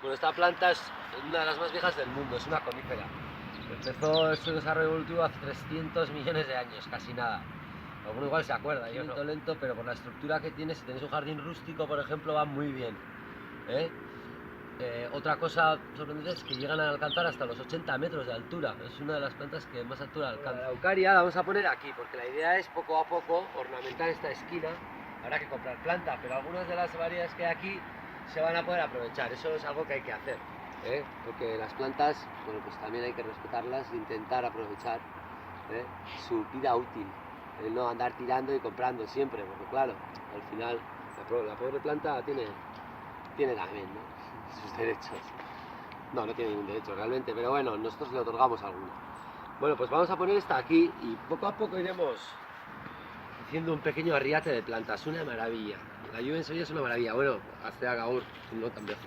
Bueno, esta planta es una de las más viejas del mundo, es una conífera. Empezó su desarrollo evolutivo hace 300 millones de años, casi nada. Alguno igual se acuerda, yo no. Lento, pero por la estructura que tiene, si tenéis un jardín rústico, por ejemplo, va muy bien. Otra cosa sorprendente es que llegan a alcanzar hasta los 80 metros de altura. Es una de las plantas que más altura alcanza. La eucaria la vamos a poner aquí, porque la idea es poco a poco ornamentar esta esquina. Habrá que comprar planta, pero algunas de las variedades que hay aquí se van a poder aprovechar. Eso es algo que hay que hacer, porque las plantas, bueno, pues también hay que respetarlas e intentar aprovechar su vida útil. No andar tirando y comprando siempre, porque claro, al final la pobre planta tiene también, ¿no?, sus derechos. No tiene ningún derecho realmente, pero bueno, nosotros le otorgamos alguno. Bueno, pues vamos a poner esta aquí y poco a poco iremos haciendo un pequeño arriate de plantas. Una maravilla. La lluvia en Sevilla es una maravilla. Bueno, hasta Agaur, no tan lejos.